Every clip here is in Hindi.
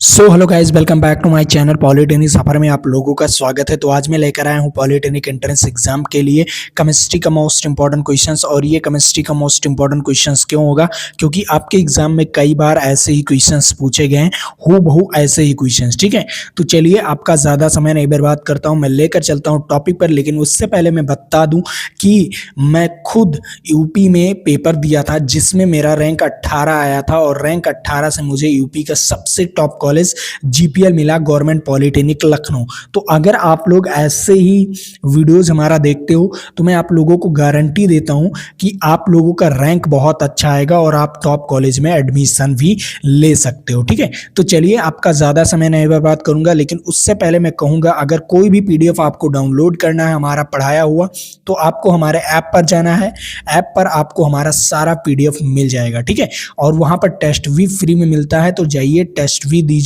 Hello guys, welcome back to my channel polytechnic सफर में आप लोगों का स्वागत है। तो आज मैं लेकर आया हूं पॉलिटेक्निक एंट्रेंस एग्जाम के लिए केमिस्ट्री का मोस्ट इंपॉर्टेंट क्वेश्चंस। और ये केमिस्ट्री का मोस्ट इंपॉर्टेंट क्वेश्चंस क्यों होगा? क्योंकि आपके एग्जाम में कई बार ऐसे ही क्वेश्चंस पूछे गए हैं, हूबहू ऐसे ही क्वेश्चंस। ठीक है, तो चलिए आपका ज़्यादा समय नहीं बर्बाद करता हूँ, मैं लेकर चलता हूँ टॉपिक पर। लेकिन उससे पहले मैं बता दूँ कि मैं खुद यूपी में पेपर दिया था जिसमें मेरा रैंक 18 आया था, और रैंक 18 से मुझे यूपी का सबसे टॉप कॉलेज जीपीएल मिला, गवर्नमेंट पॉलिटेक्निक लखनऊ। तो अगर आप लोग ऐसे ही वीडियोस हमारा देखते हो तो मैं आप लोगों को गारंटी देता हूं कि आप लोगों का रैंक बहुत अच्छा आएगा और आप टॉप कॉलेज में एडमिशन भी ले सकते हो। ठीक है, तो चलिए आपका ज़्यादा समय नहीं बर्बाद करूंगा, लेकिन उससे पहले मैं कहूँगा अगर कोई भी पीडीएफ आपको डाउनलोड करना है हमारा पढ़ाया हुआ, तो आपको हमारे ऐप पर जाना है। ऐप पर आपको हमारा सारा पीडीएफ मिल जाएगा। ठीक है, और वहाँ पर टेस्ट भी फ्री में मिलता है, तो जाइए टेस्ट भी दीजिए,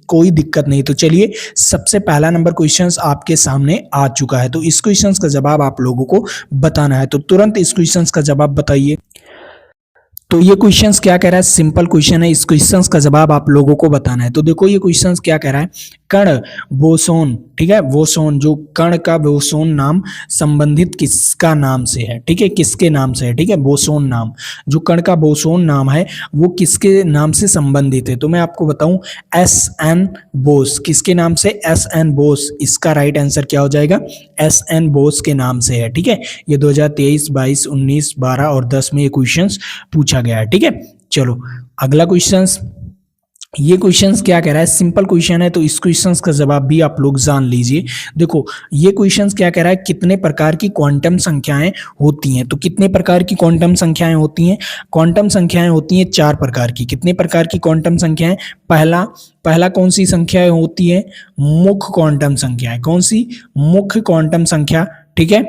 कोई दिक्कत नहीं। तो चलिए सबसे पहला नंबर क्वेश्चंस आपके सामने आ चुका है, तो इस क्वेश्चंस का जवाब आप लोगों को बताना है। तो तुरंत इस क्वेश्चंस का जवाब बताइए। तो ये क्वेश्चंस क्या कह रहा है? सिंपल क्वेश्चन है, इस क्वेश्चंस का जवाब आप लोगों को बताना है। तो देखो ये क्वेश्चंस क्या कह रहा है, कण बोसोन। ठीक है, बोसोन, जो कण का बोसोन नाम संबंधित किसका नाम से है? ठीक है, किसके नाम से है? ठीक है, बोसोन नाम, जो कण का बोसोन नाम है वो किसके नाम से संबंधित है? तो मैं आपको बताऊं, एस एन बोस। किसके नाम से? S N Bose. इसका राइट आंसर क्या हो जाएगा? एस एन बोस के नाम से है। ठीक है, ये 2023, 22, 19, 12 और 10 में ये क्वेश्चंस पूछा गया है। ठीक है, चलो अगला क्वेश्चंस। ये क्वेश्चंस क्या कह रहा है? सिंपल क्वेश्चन है, तो इस क्वेश्चंस का जवाब भी आप लोग जान लीजिए। देखो ये क्वेश्चंस क्या कह रहा है, कितने प्रकार की क्वांटम संख्याएं होती हैं? तो कितने प्रकार की क्वांटम संख्याएं होती हैं? क्वांटम संख्याएं होती हैं 4 प्रकार की। कितने प्रकार की क्वांटम संख्याएं? पहला कौन सी संख्या होती है? मुख्य क्वांटम संख्या। कौन सी? मुख्य क्वांटम संख्या। ठीक है,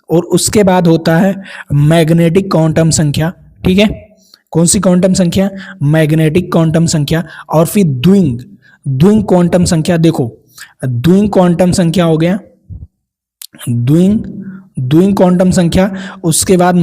और उसके बाद होता है मैग्नेटिक क्वांटम संख्या। ठीक है, कौन सी क्वांटम संख्या? मैग्नेटिक क्वांटम संख्या। और फिर द्विंग क्वांटम संख्या। देखो द्विंग क्वांटम संख्या हो गया, द्विंग क्वांटम संख्या। उसके बाद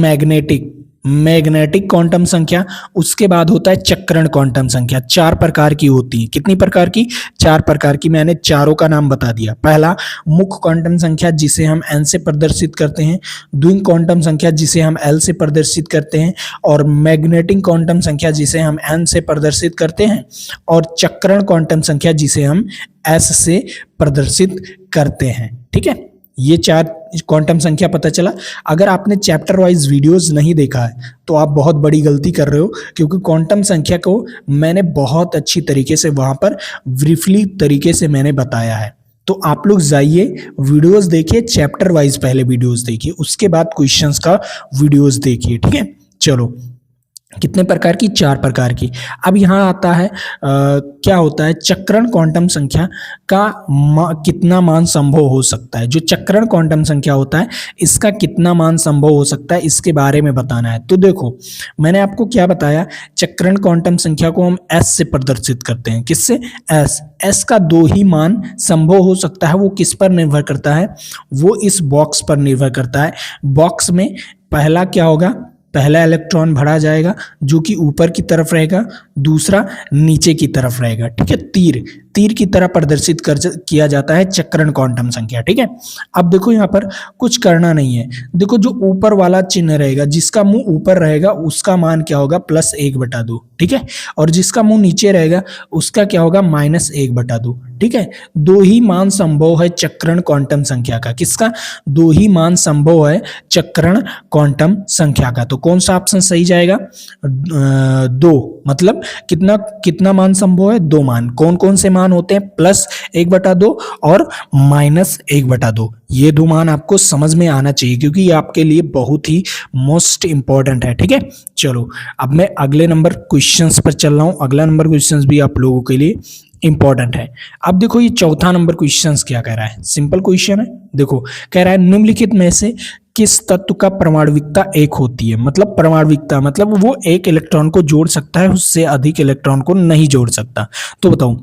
मैग्नेटिक क्वांटम संख्या। उसके बाद होता है चक्रण क्वांटम संख्या। 4 प्रकार की होती है। कितनी प्रकार की? 4 प्रकार की। मैंने चारों का नाम बता दिया। पहला मुख्य क्वांटम संख्या जिसे हम n से प्रदर्शित करते हैं, द्विंग क्वांटम संख्या जिसे हम l से प्रदर्शित करते हैं, और मैग्नेटिक क्वांटम संख्या जिसे हम n से प्रदर्शित करते हैं, और चक्रण क्वांटम संख्या जिसे हम s से प्रदर्शित करते हैं। ठीक है, ये 4 क्वांटम संख्या पता चला। अगर आपने चैप्टर वाइज वीडियोस नहीं देखा है तो आप बहुत बड़ी गलती कर रहे हो, क्योंकि क्वांटम संख्या को मैंने बहुत अच्छी तरीके से वहां पर ब्रीफली तरीके से मैंने बताया है। तो आप लोग जाइए वीडियोस देखिए, चैप्टर वाइज पहले वीडियोस देखिए, उसके बाद क्वेश्चंस का वीडियोस देखिए। ठीक है, चलो कितने प्रकार की? 4 प्रकार की। अब यहाँ आता है क्या होता है, चक्रण क्वांटम संख्या का कितना मान संभव हो सकता है। जो चक्रण क्वांटम संख्या होता है इसका कितना मान संभव हो सकता है, इसके बारे में बताना है। तो देखो मैंने आपको क्या बताया, चक्रण क्वांटम संख्या को हम एस से प्रदर्शित करते हैं। किससे? एस का 2 ही मान संभव हो सकता है। वो किस पर निर्भर करता है? वो इस बॉक्स पर निर्भर करता है। बॉक्स में पहला क्या होगा? पहला इलेक्ट्रॉन भरा जाएगा जो कि ऊपर की तरफ रहेगा, दूसरा नीचे की तरफ रहेगा। ठीक है, तीर की तरह प्रदर्शित किया जाता है चक्रण क्वांटम संख्या। ठीक है, अब देखो यहाँ पर कुछ करना नहीं है। देखो जो ऊपर वाला चिन्ह रहेगा, जिसका मुंह ऊपर रहेगा उसका मान क्या होगा? +1/2। ठीक है, और जिसका मुंह नीचे रहेगा उसका क्या होगा? -1/2। ठीक है, 2 ही मान संभव है चक्रण क्वांटम संख्या का। किसका? 2 ही मान संभव है चक्रण क्वांटम संख्या का। तो कौन सा ऑप्शन सही जाएगा? 2। मतलब कितना मान संभव है? 2 मान। कौन कौन से मान होते हैं? +1/2 और -1/2। ये 2 मान आपको समझ में आना चाहिए, क्योंकि ये आपके लिए बहुत ही मोस्ट इंपॉर्टेंट है। ठीक है, चलो अब मैं अगले नंबर क्वेश्चंस पर चल रहा हूँ। अगला नंबर क्वेश्चंस भी आप लोगों के लिए इंपॉर्टेंट है। अब देखो ये चौथा नंबर क्वेश्चंस क्या कह रहा है? सिंपल क्वेश्चन है। देखो कह रहा है निम्नलिखित में से किस तत्व का परमाणुविकता 1 होती है? मतलब परमाणुविकता मतलब वो 1 इलेक्ट्रॉन को जोड़ सकता है, उससे अधिक इलेक्ट्रॉन को नहीं जोड़ सकता। तो बताओ,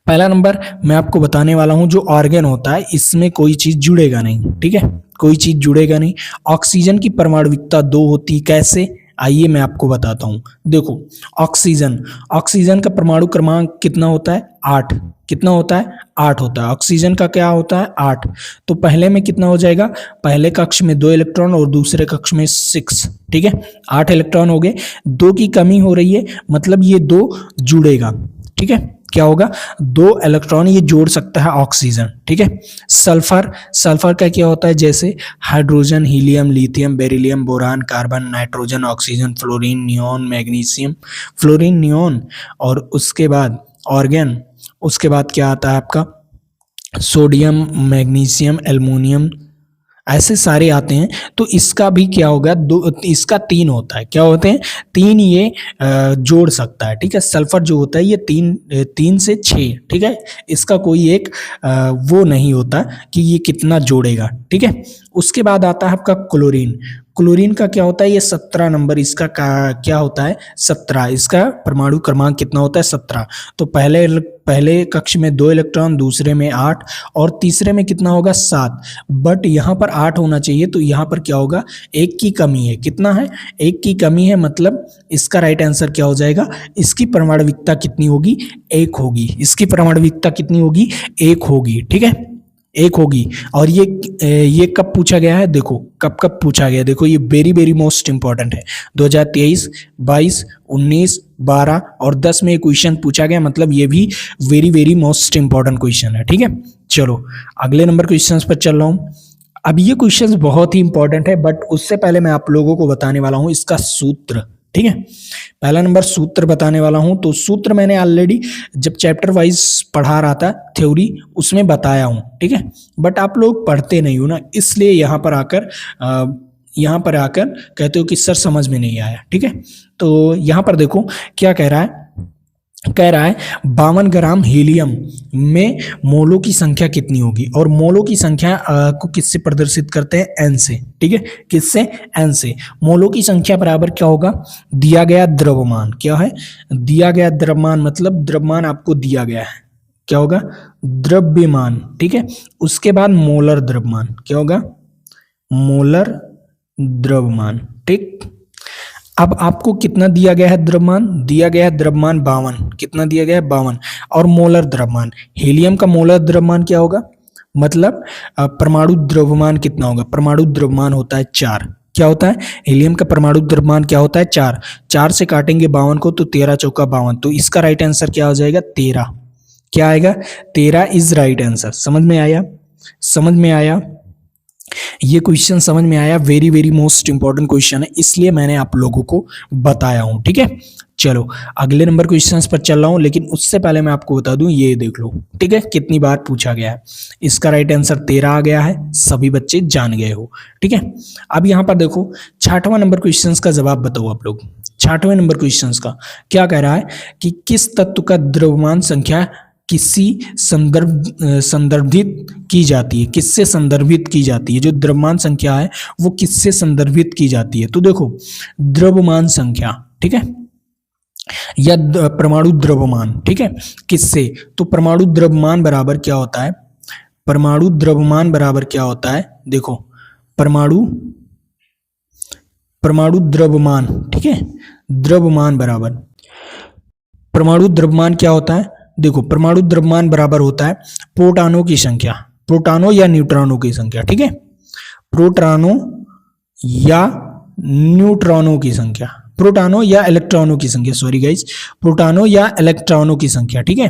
पहला नंबर मैं आपको बताने वाला हूं, जो ऑर्गन होता है इसमें कोई चीज जुड़ेगा नहीं। ठीक है, कोई चीज जुड़ेगा नहीं। ऑक्सीजन की परमाणुविकता 2 होती। कैसे? आइए मैं आपको बताता हूँ। देखो ऑक्सीजन का परमाणु क्रमांक कितना होता है? 8। कितना होता है? 8 होता है। ऑक्सीजन का क्या होता है? 8। तो पहले में कितना हो जाएगा? पहले कक्ष में 2 इलेक्ट्रॉन और दूसरे कक्ष में 6। ठीक है, 8 इलेक्ट्रॉन हो गए। 2 की कमी हो रही है, मतलब ये 2 जुड़ेगा। ठीक है, क्या होगा? 2 इलेक्ट्रॉन ये जोड़ सकता है ऑक्सीजन। ठीक है, सल्फर का क्या होता है? जैसे hydrogen, helium, lithium, beryllium, boron, carbon, nitrogen, oxygen, fluorine, neon, magnesium, fluorine, neon, और उसके बाद ऑर्गन, उसके बाद क्या आता है आपका? सोडियम, मैग्नीशियम, एल्युमिनियम, ऐसे सारे आते हैं। तो इसका भी क्या होगा? इसका 3 होता है। क्या होते हैं? 3 ये जोड़ सकता है। ठीक है, सल्फर जो होता है ये 3 से 6। ठीक है, इसका कोई एक वो नहीं होता कि ये कितना जोड़ेगा। ठीक है, उसके बाद आता है आपका क्लोरीन। क्लोरीन का क्या होता है? ये 17 नंबर इसका क्या होता है? 17। इसका परमाणु क्रमांक कितना होता है? 17। तो पहले कक्ष में 2 इलेक्ट्रॉन, दूसरे में 8, और तीसरे में कितना होगा? 7। बट यहाँ पर 8 होना चाहिए, तो यहाँ पर क्या होगा? 1 की कमी है। कितना है? 1 की कमी है, मतलब इसका राइट आंसर क्या हो जाएगा? इसकी परमाणविकता कितनी होगी? 1 होगी। इसकी परमाणविकता कितनी होगी? 1 होगी। ठीक है, 1 होगी। और ये कब पूछा गया है? देखो कब पूछा गया है। देखो ये वेरी मोस्ट इंपॉर्टेंट है। 2023, 22, 19, 12 और 10 में क्वेश्चन पूछा गया, मतलब ये भी वेरी मोस्ट इंपॉर्टेंट क्वेश्चन है। ठीक है, चलो अगले नंबर क्वेश्चन पर चल रहा हूँ। अब ये क्वेश्चन बहुत ही इंपॉर्टेंट है, बट उससे पहले मैं आप लोगों को बताने वाला हूँ इसका सूत्र। ठीक है, पहला नंबर सूत्र बताने वाला हूं। तो सूत्र मैंने ऑलरेडी जब चैप्टर वाइज पढ़ा रहा था थ्योरी, उसमें बताया हूं। ठीक है, बट आप लोग पढ़ते नहीं हो ना, इसलिए यहाँ पर आकर कहते हो कि सर समझ में नहीं आया। ठीक है, तो यहाँ पर देखो क्या कह रहा है? 52 ग्राम हीलियम में मोलों की संख्या कितनी होगी? और मोलों की संख्या को किससे प्रदर्शित करते हैं? एन से। ठीक है, किससे? एन से। मोलों की संख्या बराबर क्या होगा? दिया गया द्रव्यमान। क्या है? दिया गया द्रव्यमान, मतलब द्रव्यमान आपको दिया गया है। क्या होगा? द्रव्यमान। ठीक है, उसके बाद मोलर द्रव्यमान। क्या होगा? मोलर द्रव्यमान। ठीक, अब आपको कितना दिया गया है द्रव्यमान? दिया गया है द्रव्यमान 52। कितना दिया गया है? 52। और मोलर द्रव्यमान, हीलियम का मोलर द्रव्यमान क्या होगा? मतलब परमाणु द्रव्यमान कितना होगा? परमाणु द्रव्यमान होता है 4। क्या होता है? हीलियम का परमाणु द्रव्यमान क्या होता है? 4। 4 से काटेंगे 52 को, तो 13 चौका 52। तो इसका राइट आंसर क्या हो जाएगा? 13। क्या आएगा? 13 इज राइट आंसर। समझ में आया? समझ में आया? ये क्वेश्चन समझ में आया? वेरी मोस्ट इंपॉर्टेंट क्वेश्चन है, इसलिए मैंने आप लोगों को बताया हूं। ठीक है, चलो अगले नंबर क्वेश्चंस पर चल रहा हूं, लेकिन उससे पहले मैं आपको बता दूं, ये देख लो। ठीक है, कितनी बार पूछा गया है? इसका राइट आंसर 13 आ गया है, सभी बच्चे जान गए हो। ठीक है, अब यहां पर देखो 6वां नंबर क्वेश्चन का जवाब बताओ आप लोग। 6वें नंबर क्वेश्चन का क्या कह रहा है कि किस तत्व का द्रव्यमान संख्या किसी संदर्भित की जाती है? किससे संदर्भित की जाती है? जो द्रव्यमान संख्या है वो किससे संदर्भित की जाती है? तो देखो द्रव्यमान संख्या, ठीक है, या परमाणु द्रव्यमान, ठीक है, किससे? तो परमाणु द्रव्यमान बराबर क्या होता है? परमाणु द्रव्यमान बराबर क्या होता है? देखो परमाणु द्रव्यमान, ठीक है, द्रव्यमान बराबर परमाणु द्रव्यमान क्या होता है? देखो परमाणु द्रव्यमान बराबर होता है प्रोटॉनों की संख्या, प्रोटॉनों या न्यूट्रॉनों की संख्या। ठीक है, प्रोटॉनों या न्यूट्रॉनों की संख्या, प्रोटॉनों या इलेक्ट्रॉनों की संख्या, सॉरी गाइस, प्रोटॉनों या इलेक्ट्रॉनों की संख्या। ठीक है,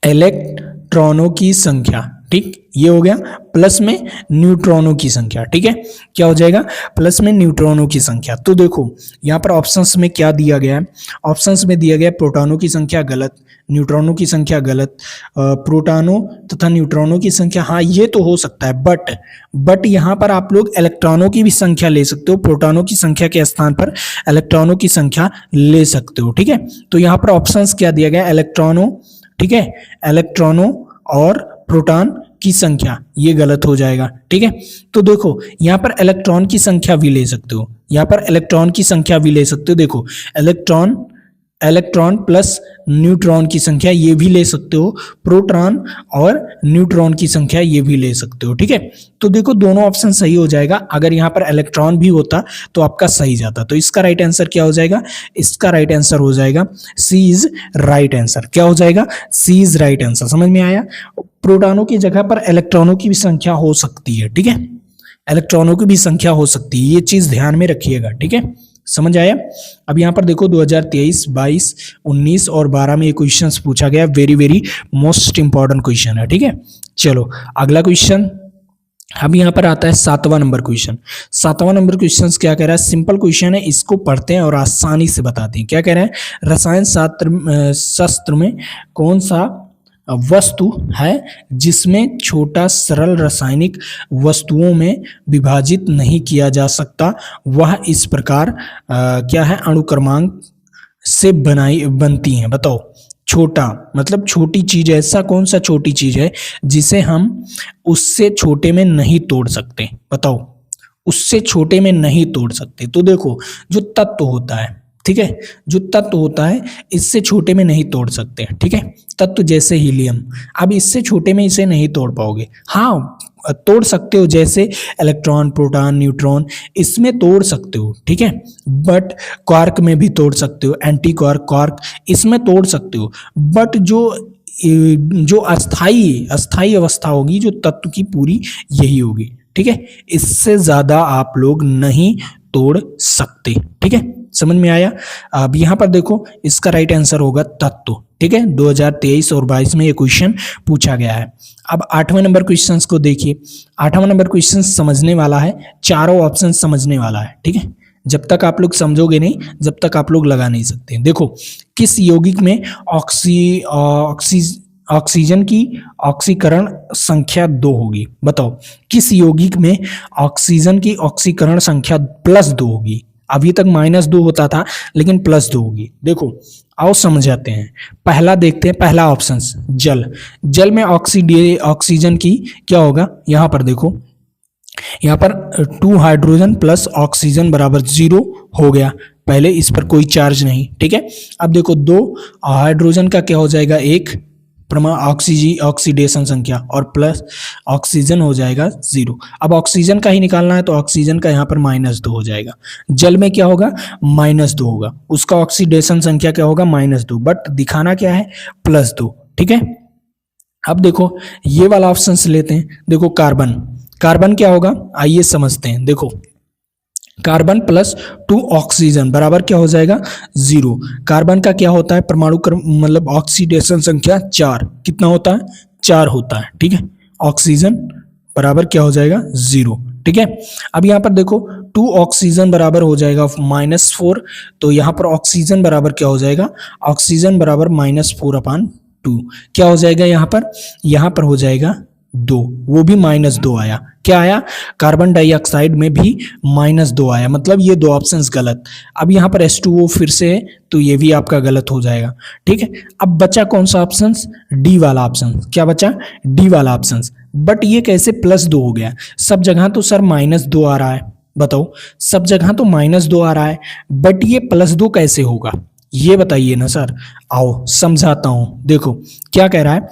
इलेक्ट्रॉनों की संख्या, ठीक, ये हो गया, प्लस में न्यूट्रॉनों की संख्या। ठीक है, क्या हो जाएगा? प्लस में न्यूट्रॉनों की संख्या। तो देखो यहाँ पर ऑप्शंस में क्या दिया गया है? ऑप्शंस में दिया गया प्रोटॉनों की संख्या गलत, न्यूट्रॉनों की संख्या गलत, प्रोटॉनों तथा न्यूट्रॉनों की संख्या, हाँ ये तो हो सकता है, बट यहाँ पर आप लोग इलेक्ट्रॉनों की भी संख्या ले सकते हो, प्रोटॉनों की संख्या के स्थान पर इलेक्ट्रॉनों की संख्या ले सकते हो। ठीक है, तो यहाँ पर ऑप्शंस क्या दिया गया? इलेक्ट्रॉनों, ठीक है, इलेक्ट्रॉनों और प्रोटॉन की संख्या, ये गलत हो जाएगा। ठीक है, तो देखो यहाँ पर इलेक्ट्रॉन की संख्या भी ले सकते हो, यहाँ पर इलेक्ट्रॉन की संख्या भी ले सकते हो। देखो इलेक्ट्रॉन प्लस न्यूट्रॉन की संख्या ये भी ले सकते हो, प्रोटॉन और न्यूट्रॉन की संख्या ये भी ले सकते हो। ठीक है, तो देखो दोनों ऑप्शन सही हो जाएगा। अगर यहाँ पर इलेक्ट्रॉन भी होता तो आपका सही जाता। तो इसका राइट आंसर क्या हो जाएगा? इसका राइट आंसर हो जाएगा सी इज राइट आंसर। क्या हो जाएगा? सी इज राइट आंसर। समझ में आया? प्रोटॉनों की जगह पर इलेक्ट्रॉनों की भी संख्या हो सकती है। ठीक है, इलेक्ट्रॉनों की भी संख्या हो सकती है, ये चीज ध्यान में रखिएगा। ठीक है, समझ आया? अब यहाँ पर देखो 2023, 22, 19 और 12 में ये क्वेश्चंस पूछा गया। Very very most important question है। ठीक है, चलो अगला क्वेश्चन। अब यहाँ पर आता है 7वां नंबर क्वेश्चन। 7वां नंबर क्वेश्चन क्या कह रहा है? सिंपल क्वेश्चन है, इसको पढ़ते हैं और आसानी से बताते हैं। क्या कह रहा है? रसायन शास्त्र में कौन सा वस्तु है जिसमें छोटा सरल रासायनिक वस्तुओं में विभाजित नहीं किया जा सकता? वह इस प्रकार क्या है? अणु क्रमांक से बनती हैं। बताओ, छोटा मतलब छोटी चीज, ऐसा कौन सा छोटी चीज है जिसे हम उससे छोटे में नहीं तोड़ सकते? बताओ, उससे छोटे में नहीं तोड़ सकते। तो देखो, जो तत्व होता है, ठीक है, जो तत्व होता है इससे छोटे में नहीं तोड़ सकते। ठीक है, तत्व जैसे हीलियम, अब इससे छोटे में इसे नहीं तोड़ पाओगे। हाँ, तोड़ सकते हो, जैसे इलेक्ट्रॉन, प्रोटॉन, न्यूट्रॉन, इसमें तोड़ सकते हो। ठीक है, बट क्वार्क में भी तोड़ सकते हो, एंटी क्वार्क, क्वार्क, इसमें तोड़ सकते हो। बट जो अस्थाई अवस्था होगी, जो तत्व की पूरी, यही होगी। ठीक है, इससे ज्यादा आप लोग नहीं तोड़ सकते। ठीक है, समझ में आया? अब यहाँ पर देखो, इसका राइट आंसर होगा तत्व। ठीक है, 2023 और 22 में ये क्वेश्चन पूछा गया है। अब 8वें नंबर क्वेश्चन को देखिए। 8वां नंबर क्वेश्चन समझने वाला है, चारों ऑप्शन समझने वाला है। ठीक है, जब तक आप लोग समझोगे नहीं, जब तक आप लोग लगा नहीं सकते। देखो, किस यौगिक में ऑक्सीजन की ऑक्सीकरण संख्या 2 होगी? बताओ, किस यौगिक में ऑक्सीजन की ऑक्सीकरण संख्या +2 होगी? अभी तक -2 होता था, लेकिन +2 होगी। देखो, आओ समझाते हैं। पहला देखते हैं, पहला ऑप्शन जल। जल में ऑक्सीजन की क्या होगा? यहाँ पर देखो, यहाँ पर 2 हाइड्रोजन प्लस ऑक्सीजन बराबर 0 हो गया। पहले इस पर कोई चार्ज नहीं। ठीक है, अब देखो 2 हाइड्रोजन का क्या हो जाएगा? 1 ऑक्सीडेशन संख्या, और प्लस ऑक्सीजन हो जाएगा 0। अब ऑक्सीजन का ही निकालना है, तो ऑक्सीजन का यहाँ पर -2 हो जाएगा। जल में क्या होगा? -2 होगा। उसका ऑक्सीडेशन संख्या क्या होगा? -2, बट दिखाना क्या है? +2। ठीक है, अब देखो ये वाला ऑप्शन से लेते हैं। देखो, कार्बन, कार्बन क्या होगा? आइए समझते हैं। देखो, कार्बन प्लस 2 ऑक्सीजन बराबर क्या हो जाएगा? 0। कार्बन का क्या होता है? परमाणु मतलब ऑक्सीडेशन संख्या 4। कितना होता है? 4 होता है। ठीक है, ऑक्सीजन बराबर क्या हो जाएगा? 0। ठीक है, अब यहाँ पर देखो 2 ऑक्सीजन बराबर हो जाएगा -4, तो यहाँ पर ऑक्सीजन बराबर क्या हो जाएगा? ऑक्सीजन बराबर -4/2। क्या हो जाएगा यहाँ पर? यहाँ पर हो जाएगा 2, वो भी -2 आया। क्या आया? कार्बन डाइऑक्साइड में भी -2 आया, मतलब ये 2 ऑप्शंस गलत। अब यहाँ पर H2O फिर से है, तो ये भी आपका गलत हो जाएगा। ठीक है, अब बचा कौन सा ऑप्शन? डी वाला ऑप्शन। क्या बचा? डी वाला ऑप्शन। बट ये कैसे +2 हो गया? सब जगह तो सर -2 आ रहा है। बताओ, सब जगह तो -2 आ रहा है, बट ये +2 कैसे होगा? ये बताइए ना सर। आओ समझाता हूं। देखो क्या कह रहा है?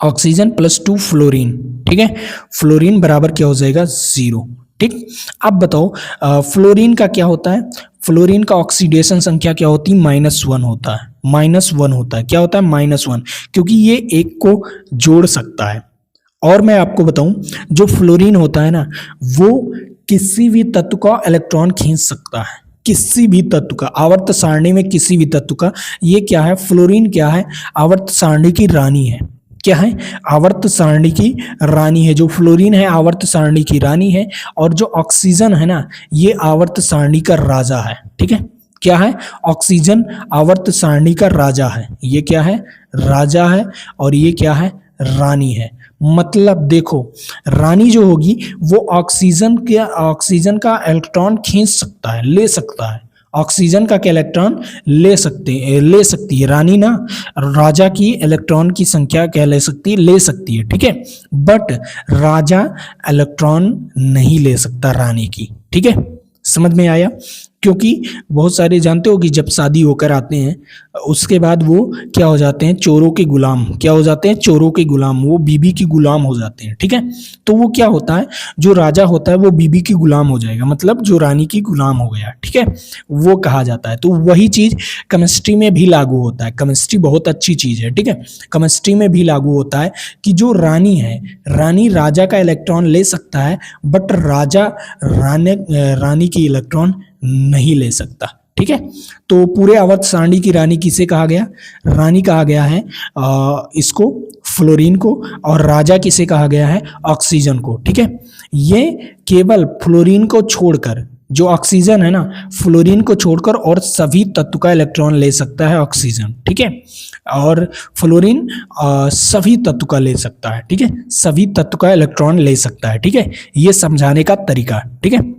Oxygen +2 fluorine. ठीक है, फ्लोरीन बराबर क्या हो जाएगा? 0। ठीक, अब बताओ फ्लोरीन का क्या होता है? फ्लोरीन का ऑक्सीडेशन संख्या क्या होती है? -1 होता है। -1 होता है। क्या होता है? -1, क्योंकि ये एक को जोड़ सकता है। और मैं आपको बताऊं, जो फ्लोरीन होता है ना, वो किसी भी तत्व का इलेक्ट्रॉन खींच सकता है, किसी भी तत्व का, आवर्त सारणी में किसी भी तत्व का। ये क्या है? फ्लोरीन क्या है? आवर्त सारणी की रानी है। क्या है? आवर्त सारणी की रानी है। जो फ्लोरीन है आवर्त सारणी की रानी है, और जो ऑक्सीजन है ना, ये आवर्त सारणी का राजा है। ठीक है, क्या है? ऑक्सीजन आवर्त सारणी का राजा है। ये क्या है? राजा है, और ये क्या है? रानी है। मतलब देखो, रानी जो होगी वो ऑक्सीजन का इलेक्ट्रॉन खींच सकता है, ले सकता है। ऑक्सीजन का क्या इलेक्ट्रॉन ले सकती है रानी ना, राजा की इलेक्ट्रॉन की संख्या क्या ले सकती है। ठीक है, बट राजा इलेक्ट्रॉन नहीं ले सकता रानी की। ठीक है, समझ में आया? क्योंकि बहुत सारे जानते हो कि जब शादी होकर आते हैं उसके बाद वो क्या हो जाते हैं, चोरों के गुलाम। क्या हो जाते हैं, चोरों के गुलाम, वो बीबी की गुलाम हो जाते हैं। ठीक है, तो वो क्या होता है, जो राजा होता है वो बीबी की गुलाम हो जाएगा, मतलब जो रानी की गुलाम हो गया। ठीक है, वो कहा जाता है। तो वही चीज केमिस्ट्री में भी लागू होता है। केमिस्ट्री बहुत अच्छी चीज है। ठीक है, केमिस्ट्री में भी लागू होता है कि जो रानी है, रानी राजा का इलेक्ट्रॉन ले सकता है, बट राजा रानी की इलेक्ट्रॉन नहीं ले सकता। ठीक है, तो पूरे आवर्त सारणी की रानी किसे कहा गया, रानी कहा गया है इसको फ्लोरीन को, और राजा किसे कहा गया है, ऑक्सीजन को। ठीक है, ये केवल फ्लोरीन को छोड़कर, जो ऑक्सीजन है ना, फ्लोरीन को छोड़कर और सभी तत्व का इलेक्ट्रॉन ले सकता है ऑक्सीजन। ठीक है, और फ्लोरीन सभी तत्व का ले सकता है। ठीक है, सभी तत्व का इलेक्ट्रॉन ले सकता है। ठीक है, ये समझाने का तरीका। ठीक है,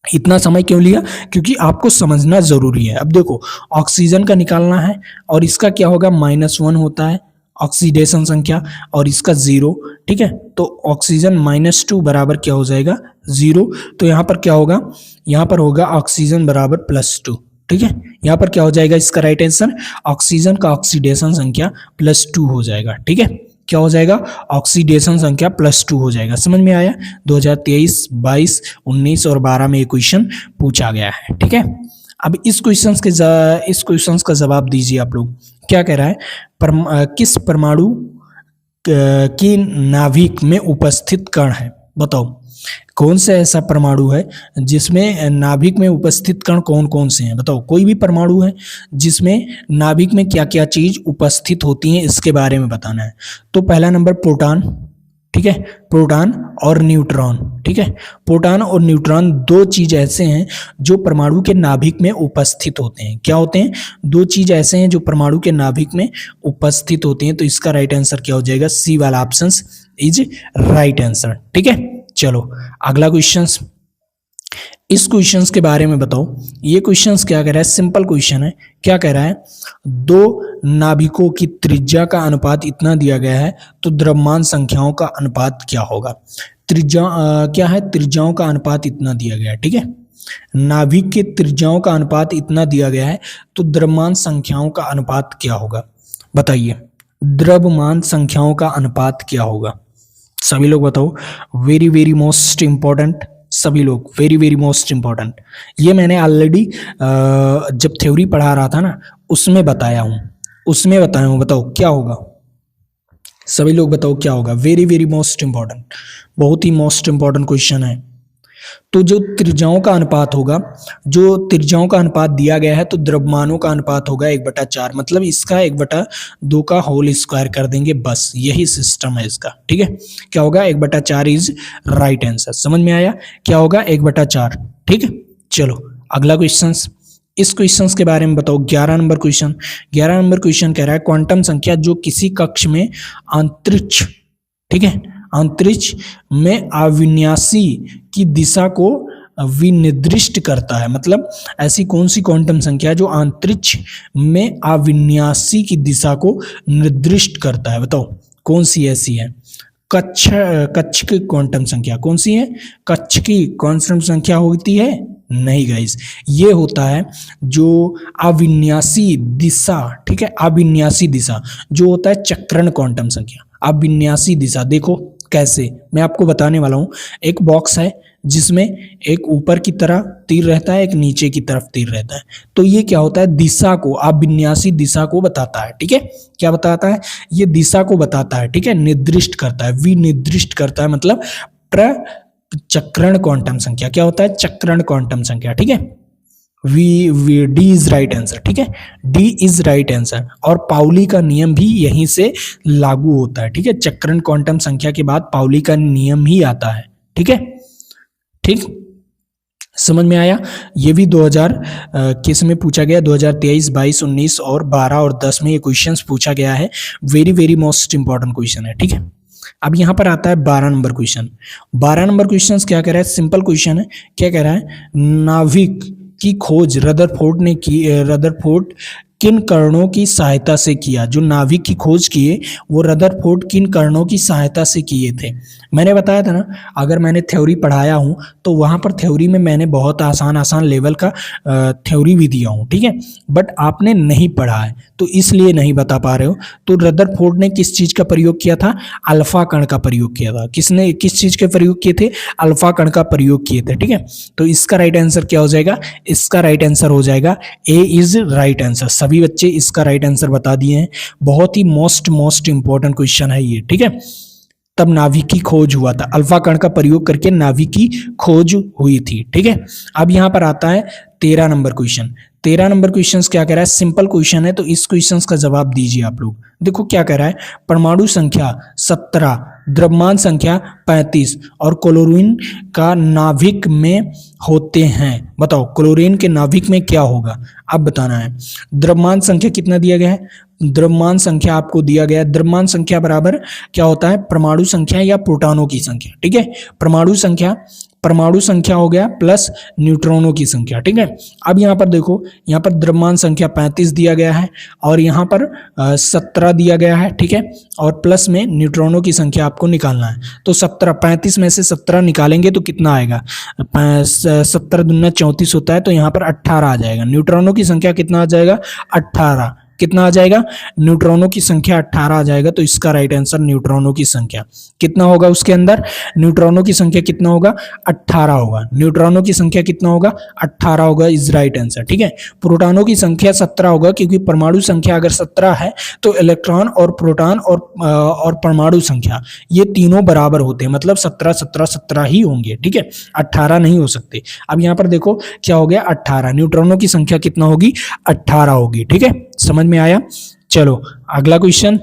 इतना समय क्यों लिया, क्योंकि आपको समझना जरूरी है। अब देखो, ऑक्सीजन का निकालना है और इसका क्या होगा, -1 होता है ऑक्सीडेशन संख्या, और इसका 0। ठीक है, तो ऑक्सीजन -2 बराबर क्या हो जाएगा, 0। तो यहाँ पर क्या होगा, यहाँ पर होगा ऑक्सीजन बराबर +2। ठीक है, यहाँ पर क्या हो जाएगा, इसका राइट आंसर ऑक्सीजन का ऑक्सीडेशन संख्या +2 हो जाएगा। ठीक है, क्या हो जाएगा, ऑक्सीडेशन संख्या +2 हो जाएगा। समझ में आया, 2023, 22, 19 और 12 में ये क्वेश्चन पूछा गया है। ठीक है, अब इस क्वेश्चंस का जवाब दीजिए आप लोग। क्या कह रहा है, किस परमाणु की नाभिक में उपस्थित कण है, बताओ कौन सा ऐसा परमाणु है जिसमें नाभिक में उपस्थित कण कौन कौन से हैं, बताओ। कोई भी परमाणु है जिसमें नाभिक में क्या क्या चीज उपस्थित होती हैं, इसके बारे में बताना है। तो पहला नंबर प्रोटॉन। ठीक है, प्रोटॉन और न्यूट्रॉन। ठीक है, प्रोटॉन और न्यूट्रॉन दो चीज ऐसे हैं जो परमाणु के नाभिक में उपस्थित होते हैं। क्या होते हैं, दो चीज ऐसे हैं जो परमाणु के नाभिक में उपस्थित होते हैं। तो इसका राइट आंसर क्या हो जाएगा, सी वाला ऑप्शन इज राइट आंसर। ठीक है, चलो अगला क्वेश्चन। इस क्वेश्चंस के बारे में बताओ। ये क्वेश्चंस क्या कह रहा है, सिंपल क्वेश्चन है। क्या कह रहा है, दो नाभिकों की त्रिज्या का अनुपात इतना दिया गया है, तो द्रव्यमान संख्याओं का अनुपात क्या होगा। त्रिज्या क्या है, त्रिज्याओं का अनुपात इतना दिया गया है। ठीक है, नाभिक के त्रिज्याओं का अनुपात इतना दिया गया है, तो द्रव्यमान संख्याओं का अनुपात क्या होगा, बताइए। द्रव्यमान संख्याओं का अनुपात क्या होगा, सभी लोग बताओ। वेरी वेरी मोस्ट इंपॉर्टेंट, सभी लोग वेरी वेरी मोस्ट इंपॉर्टेंट। ये मैंने ऑलरेडी जब थ्योरी पढ़ा रहा था ना, उसमें बताया हूँ। बताओ क्या होगा, सभी लोग बताओ क्या होगा। वेरी वेरी मोस्ट इंपॉर्टेंट, बहुत ही मोस्ट इंपॉर्टेंट क्वेश्चन है। तो जो त्रिज्याओं का अनुपात होगा, जो त्रिज्याओं का अनुपात दिया गया है, तो द्रव्यमानों का अनुपात होगा 1/4, मतलब इसका 1/2 का होल स्क्वायर कर देंगे, बस यही सिस्टम है इसका। ठीक है, क्या होगा, 1/4 इज राइट आंसर। समझ में आया, क्या होगा 1/4। ठीक है, चलो अगला क्वेश्चन। इस क्वेश्चन के बारे में बताओ। 11 नंबर क्वेश्चन। 11 नंबर क्वेश्चन कह रहा है, क्वांटम संख्या जो किसी कक्ष में अंतरिक्ष, ठीक है, अंतरिक्ष में अविन्यासी की दिशा को विनिर्दिष्ट करता है, मतलब ऐसी कौन सी क्वांटम संख्या जो अंतरिक्ष में अविन्यासी की दिशा को निर्दिष्ट करता है, बताओ कौन सी ऐसी है। कक्ष की क्वांटम संख्या कौन सी है, कक्ष की क्वांटम संख्या होती है, नहीं गाइस, ये होता है जो अविन्यासी दिशा। ठीक है, अविन्यासी दिशा जो होता है चक्रण क्वांटम संख्या। अविन्यासी दिशा देखो कैसे, मैं आपको बताने वाला हूं। एक बॉक्स है जिसमें एक ऊपर की तरह तीर रहता है, एक नीचे की तरफ तीर रहता है। तो ये क्या होता है, दिशा को, अविन्यासी दिशा को बताता है। ठीक है, क्या बताता है, ये दिशा को बताता है। ठीक है, निर्दिष्ट करता है, विनिर्दिष्ट करता है, मतलब चक्रण क्वांटम संख्या। क्या होता है, चक्रण क्वांटम संख्या। ठीक है, डी इज राइट आंसर। ठीक है, डी इज राइट आंसर। और पाउली का नियम भी यहीं से लागू होता है। ठीक है, चक्रण क्वांटम संख्या के बाद पाउली का नियम ही आता है। ठीक है, ठीक, समझ में आया। ये भी 2000 किस में पूछा गया, 2023, 22, 19 और 12 और 10 में ये क्वेश्चंस पूछा गया है। Very very most important question है। ठीक है, अब यहाँ पर आता है 12 नंबर क्वेश्चन। 12 नंबर क्वेश्चन क्या कह रहा है, सिंपल क्वेश्चन है। क्या कह रहा है, नाभिक की खोज रदरफोर्ड ने की। रदरफोर्ड किन कणों की सहायता से किया, जो नाभिक की खोज किए वो रदरफोर्ड किन कणों की सहायता से किए थे। मैंने बताया था ना, अगर मैंने थ्योरी पढ़ाया हूँ तो वहाँ पर थ्योरी में मैंने बहुत आसान आसान लेवल का थ्योरी भी दिया हूँ, ठीक है, बट आपने नहीं पढ़ा है तो इसलिए नहीं बता पा रहे हो। तो रदरफोर्ड ने किस चीज़ का प्रयोग किया था? अल्फा कण का प्रयोग किया था। किसने किस चीज़ के प्रयोग किए थे? अल्फा कण का प्रयोग किए थे, ठीक है। तो इसका राइट आंसर क्या हो जाएगा? इसका राइट आंसर हो जाएगा ए इज राइट आंसर। सभी बच्चे इसका राइट आंसर बता दिए हैं। बहुत ही मोस्ट इंपॉर्टेंट क्वेश्चन है ये, ठीक है। तब नाभिक की खोज हुआ था, अल्फा कण का प्रयोग करके नाभिक की खोज हुई थी, ठीक है। अब यहां पर आता है 13 नंबर क्वेश्चन। 13 नंबर क्वेश्चन क्या कह रहा है? सिंपल क्वेश्चन है तो इस क्वेश्चन का जवाब दीजिए आप लोग। देखो क्या कह रहा है, परमाणु संख्या 17, द्रव्यमान संख्या 35 और क्लोरीन का नाभिक में होते हैं। बताओ क्लोरीन के नाभिक में क्या होगा, अब बताना है। द्रव्यमान संख्या कितना दिया गया है? द्रव्यमान संख्या आपको दिया गया है। द्रव्यमान संख्या बराबर क्या होता है? परमाणु संख्या या प्रोटॉनों की संख्या, ठीक है। परमाणु संख्या हो गया प्लस न्यूट्रॉनों की संख्या, ठीक है। अब यहाँ पर देखो, यहाँ पर द्रव्यमान संख्या 35 दिया गया है और यहाँ पर 17 दिया गया है, ठीक है, और प्लस में न्यूट्रॉनों की संख्या आपको निकालना है। तो 17, 35 में से 17 निकालेंगे तो कितना आएगा? 17 दूना 34 होता है, तो यहाँ पर 18 आ जाएगा। न्यूट्रॉनों की संख्या कितना आ जाएगा? 18। कितना आ जाएगा? न्यूट्रॉनों की संख्या 18 आ जाएगा। तो इसका राइट आंसर न्यूट्रॉनों की संख्या कितना होगा? उसके अंदर न्यूट्रॉनों की संख्या कितना होगा? 18 होगा। न्यूट्रॉनों की संख्या कितना होगा? 18 होगा, इज राइट आंसर, ठीक है। प्रोटॉनों की संख्या 17 होगा, क्योंकि परमाणु संख्या अगर 17 है तो इलेक्ट्रॉन और प्रोटॉन और परमाणु संख्या ये तीनों बराबर होते हैं, मतलब 17 17 17 ही होंगे, ठीक है, 18 नहीं हो सकते। अब यहाँ पर देखो क्या हो गया? 18। न्यूट्रॉनों की संख्या कितना होगी? 18 होगी, ठीक है। समझ में आया? चलो अगला क्वेश्चन,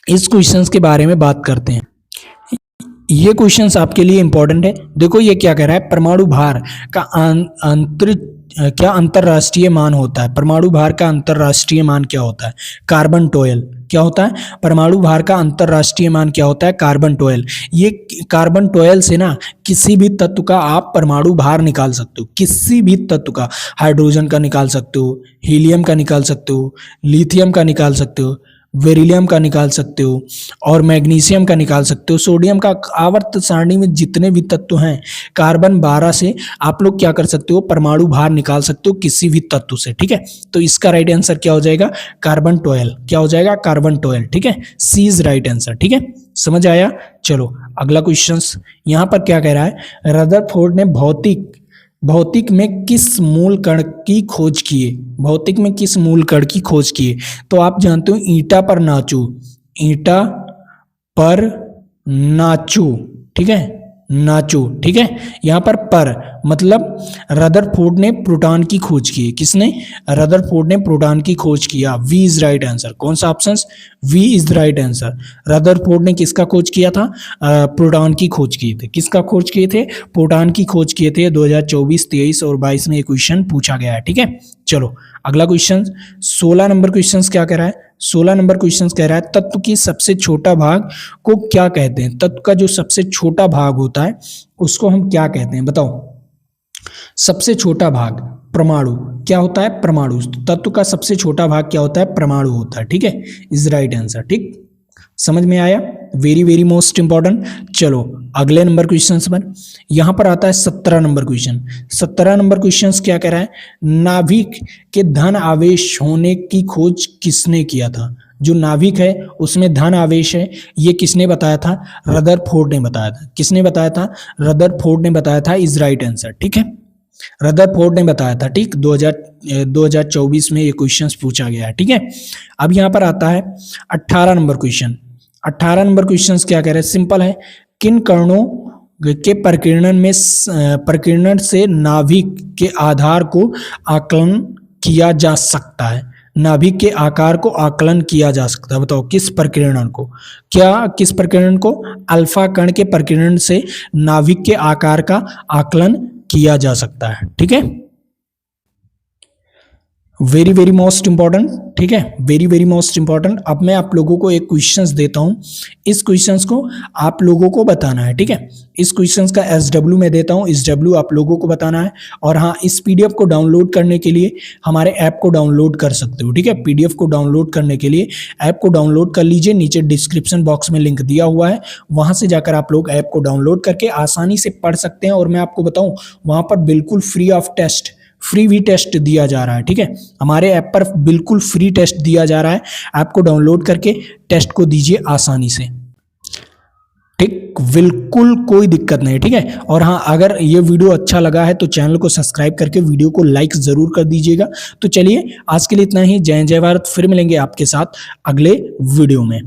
इस क्वेश्चंस के बारे में बात करते हैं। ये क्वेश्चंस आपके लिए इंपॉर्टेंट है। देखो ये क्या कह रहा है, परमाणु भार का क्या अंतरराष्ट्रीय मान होता है? परमाणु भार का अंतरराष्ट्रीय मान क्या होता है? कार्बन 12। क्या होता है? परमाणु भार का अंतरराष्ट्रीय मान क्या होता है? कार्बन 12। ये कार्बन 12 से ना किसी भी तत्व का आप परमाणु भार निकाल सकते हो, किसी भी तत्व का। हाइड्रोजन का निकाल सकते हो, हीलियम का निकाल सकते हो, लिथियम का निकाल सकते हो, बेरिलियम का निकाल सकते हो और मैग्नीशियम का निकाल सकते हो। सोडियम का आवर्त सारणी में जितने भी तत्व हैं, कार्बन 12 से आप लोग क्या कर सकते हो? परमाणु भार निकाल सकते हो किसी भी तत्व से, ठीक है। तो इसका राइट आंसर क्या हो जाएगा? कार्बन 12। क्या हो जाएगा? कार्बन 12, ठीक है। सी इज राइट आंसर, ठीक है। समझ आया? चलो अगला क्वेश्चन, यहाँ पर क्या कह रहा है, रदरफोर्ड ने भौतिक में किस मूल कण की खोज किए? भौतिक में किस मूल कण की खोज किए? तो आप जानते हो ईटा पर नाचो, ईटा पर नाचो, ठीक है, नाचो, ठीक है। यहाँ पर मतलब रदरफोर्ड ने प्रोटॉन की खोज की। किसने? रदरफोर्ड ने प्रोटॉन की खोज किया। B is right answer. कौन सा option? B is right answer. Rutherford ने किसका खोज किया था? प्रोटॉन की खोज किए थे। किसका खोज किए थे? प्रोटॉन की खोज किए थे। 2024, 23 और 22 में ये क्वेश्चन पूछा गया है, ठीक है। चलो अगला क्वेश्चन, 16 नंबर क्वेश्चन क्या कह रहा है? 16 नंबर क्वेश्चन कह रहा है तत्व की सबसे छोटा भाग को क्या कहते हैं? तत्व का जो सबसे छोटा भाग होता है उसको हम क्या कहते हैं? बताओ। सबसे छोटा भाग परमाणु क्या होता है? परमाणु। तत्व का सबसे छोटा भाग क्या होता है? परमाणु होता है, ठीक है, इज राइट आंसर, ठीक। समझ में आया? Very most important. चलो अगले नंबर क्वेश्चन पर, यहां पर आता है 17 नंबर क्वेश्चन। 17 नंबर क्वेश्चन क्या कह रहा है? नाभिक के धन आवेश होने की खोज किसने किया था? जो नाभिक है उसमें धन आवेश है, ये किसने बताया था? रदरफोर्ड ने बताया था। किसने बताया था? रदरफोर्ड ने बताया था, इज राइट आंसर, ठीक है। रदरफोर्ड ने बताया था, ठीक। 2024 में ये क्वेश्चंस पूछा गया है, ठीक है। अब यहाँ पर आता है 18 नंबर क्वेश्चन। 18 नंबर क्वेश्चन क्या कह रहे हैं? सिंपल है। किन कणों के प्रकीर्णन से नाभिक के आधार को आकलन किया जा सकता है? नाभिक के आकार को आकलन किया जा सकता है। बताओ किस प्रकीर्णन को? किस प्रकीर्णन को? अल्फा कण के प्रकीर्णन से नाभिक के आकार का आकलन किया जा सकता है, ठीक है। वेरी वेरी मोस्ट इंपॉर्टेंट, ठीक है, वेरी वेरी मोस्ट इंपॉर्टेंट। अब मैं आप लोगों को एक क्वेश्चंस देता हूं, इस क्वेश्चंस को आप लोगों को बताना है, ठीक है। इस क्वेश्चंस का SW मैं देता हूं, SW आप लोगों को बताना है। और हाँ, इस PDF को डाउनलोड करने के लिए हमारे ऐप को डाउनलोड कर सकते हो, ठीक है। PDF को डाउनलोड करने के लिए ऐप को डाउनलोड कर लीजिए, नीचे डिस्क्रिप्शन बॉक्स में लिंक दिया हुआ है, वहां से जाकर आप लोग ऐप को डाउनलोड करके आसानी से पढ़ सकते हैं। और मैं आपको बताऊं, वहां पर बिल्कुल फ्री ऑफ टेस्ट, फ्री भी टेस्ट दिया जा रहा है, ठीक है। हमारे ऐप पर बिल्कुल फ्री टेस्ट दिया जा रहा है, ऐप को डाउनलोड करके टेस्ट को दीजिए आसानी से, ठीक, बिल्कुल कोई दिक्कत नहीं, ठीक है। और हाँ, अगर ये वीडियो अच्छा लगा है तो चैनल को सब्सक्राइब करके वीडियो को लाइक जरूर कर दीजिएगा। तो चलिए आज के लिए इतना ही। जय जय भारत। फिर मिलेंगे आपके साथ अगले वीडियो में।